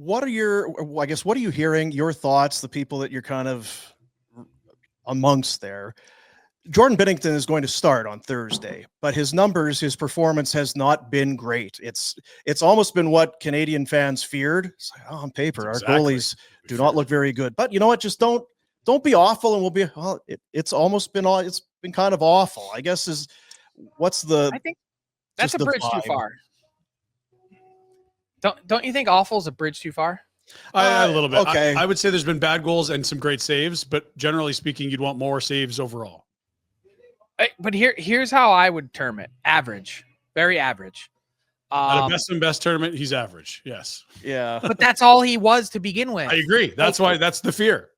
what are you hearing, your thoughts, the people that you're kind of amongst there? Jordan Binnington is going to start on Thursday, but his numbers, his performance has not been great. It's almost been what Canadian fans feared. It's like, on paper, our goalies do not look very good. But you know what? Just don't be awful, and we'll be. Well, it's been kind of awful. I guess I think that's a bridge too far. Don't you think awful is a bridge too far? A little bit. Okay. I would say there's been bad goals and some great saves, but generally speaking, you'd want more saves overall. But here's how I would term it: average, very average. At a best and best tournament, he's average. Yes. Yeah. But that's all he was to begin with. I agree. That's why that's the fear.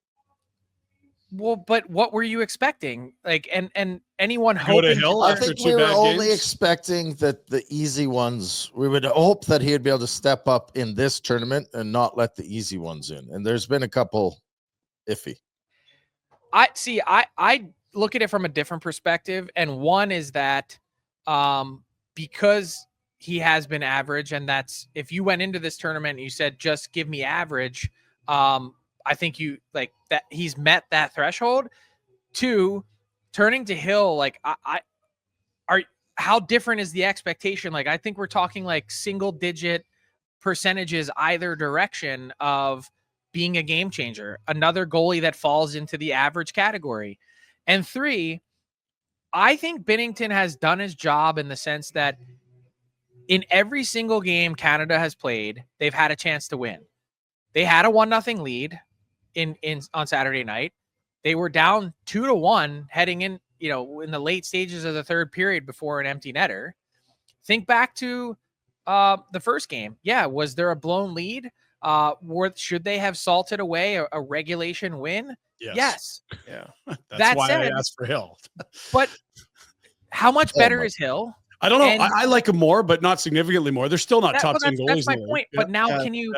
Well, but what were you expecting? Like, and anyone hoping? I think we were only expecting that the easy ones. We would hope that he'd be able to step up in this tournament and not let the easy ones in. And there's been a couple iffy. I look at it from a different perspective, and one is that because he has been average, and that's if you went into this tournament and you said just give me average, I think you like that he's met that threshold. Two, turning to Hill, like how different is the expectation? Like I think we're talking like single digit percentages either direction of being a game changer, another goalie that falls into the average category. And three, I think Bennington has done his job in the sense that in every single game Canada has played, they've had a chance to win. They had a 1-0 lead on Saturday night. They were down 2-1 heading in, in the late stages of the third period before an empty netter. Think back to the first game. Yeah, was there a blown lead? Should they have salted away a regulation win? Yes. Yeah. That's why I asked for Hill. But how much better is Hill? I don't know. I like him more, but not significantly more. They're still not top 10 goalies. That's my point. But now can you,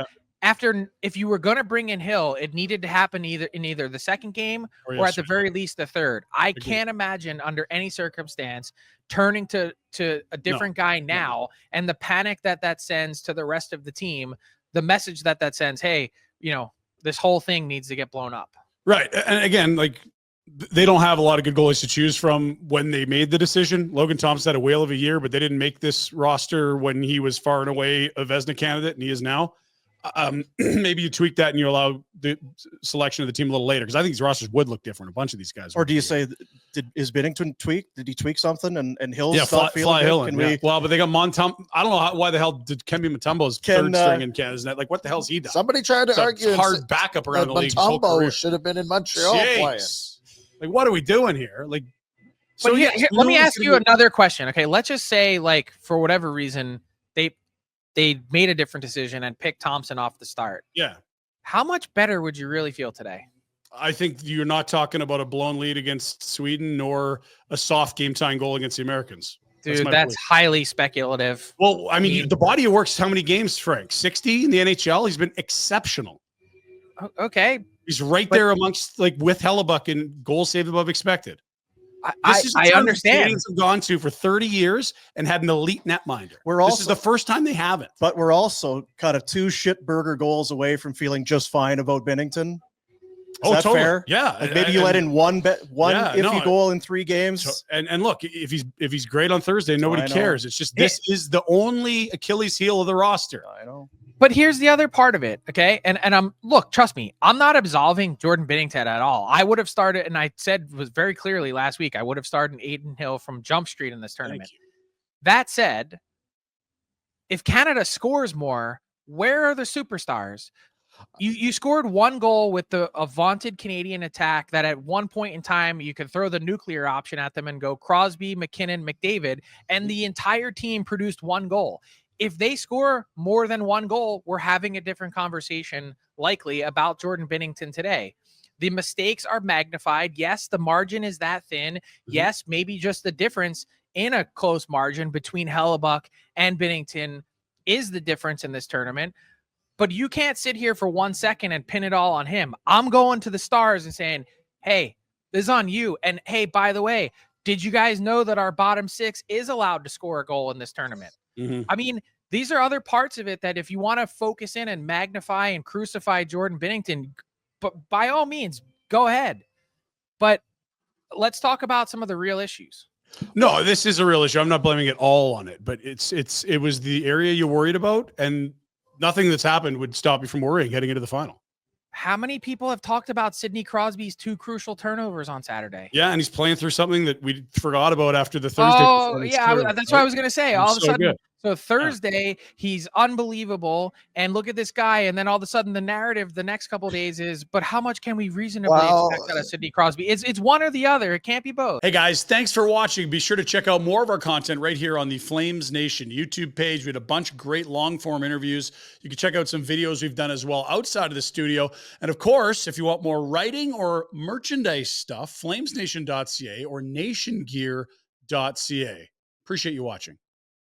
if you were going to bring in Hill, it needed to happen either in the second game or at the very least the third. I can't imagine under any circumstance turning to a different guy now and the panic that sends to the rest of the team, the message that sends, hey, this whole thing needs to get blown up. Right. And again, like they don't have a lot of good goalies to choose from when they made the decision. Logan Thompson had a whale of a year, but they didn't make this roster when he was far and away a Vezina candidate, and he is now. Maybe you tweak that and you allow the selection of the team a little later, because I think these rosters would look different. A bunch of these guys. Or do you say, is Bennington tweak? Did he tweak something? And Hill's fly Hill. Well, but they got Montembeault. I don't know why the hell did Kemby Mutombo's third string in Canada's net? Like, what the hell's he done? Somebody tried to argue hard backup around the league. Mutombo should have been in Montreal playing. Like, what are we doing here? Like, but let me ask you another question. Okay, let's just say, like, for whatever reason, they made a different decision and picked Thompson off the start. Yeah. How much better would you really feel today? I think you're not talking about a blown lead against Sweden nor a soft game-tying goal against the Americans. Dude, that's highly speculative. Well, I mean, the body of work's how many games, Frank? 60 in the NHL? He's been exceptional. Okay. He's right there amongst, like, with Hellebuck in goals saved above expected. I understand. Canadians have gone to for 30 years and had an elite netminder. This is the first time they haven't. But we're also kind of 2 shitburger goals away from feeling just fine about Bennington. Is that totally fair? Yeah. Like maybe you let in one iffy goal in 3 games. And look, if he's great on Thursday, nobody cares. It's just this is the only Achilles heel of the roster. I know. But here's the other part of it, okay? And trust me, I'm not absolving Jordan Binnington at all. I would have started, and I said was very clearly last week, I would have started Aiden Hill from Jump Street in this tournament. That said, if Canada scores more, where are the superstars? You scored 1 goal with a vaunted Canadian attack that at one point in time, you could throw the nuclear option at them and go Crosby, McKinnon, McDavid, and the entire team produced 1 goal. If they score more than 1 goal, we're having a different conversation likely about Jordan Binnington today. The mistakes are magnified. Yes, the margin is that thin. Yes, maybe just the difference in a close margin between Hellebuck and Bennington is the difference in this tournament. But you can't sit here for 1 second and pin it all on him. I'm going to the stars and saying, hey, this is on you. And hey, by the way, did you guys know that our bottom 6 is allowed to score a goal in this tournament? I mean, These are other parts of it that if you want to focus in and magnify and crucify Jordan Binnington, but by all means, go ahead. But let's talk about some of the real issues. No, this is a real issue. I'm not blaming it all on it, but it was the area you worried about, and nothing that's happened would stop you from worrying heading into the final. How many people have talked about Sidney Crosby's 2 crucial turnovers on Saturday? Yeah, and he's playing through something that we forgot about after the Thursday. Oh, yeah, that's what I was going to say. All of a sudden, good. So Thursday, he's unbelievable. And look at this guy. And then all of a sudden, the narrative the next couple of days is, but how much can we reasonably expect out of Sidney Crosby? It's one or the other. It can't be both. Hey, guys, thanks for watching. Be sure to check out more of our content right here on the Flames Nation YouTube page. We had a bunch of great long-form interviews. You can check out some videos we've done as well outside of the studio. And, of course, if you want more writing or merchandise stuff, flamesnation.ca or nationgear.ca. Appreciate you watching.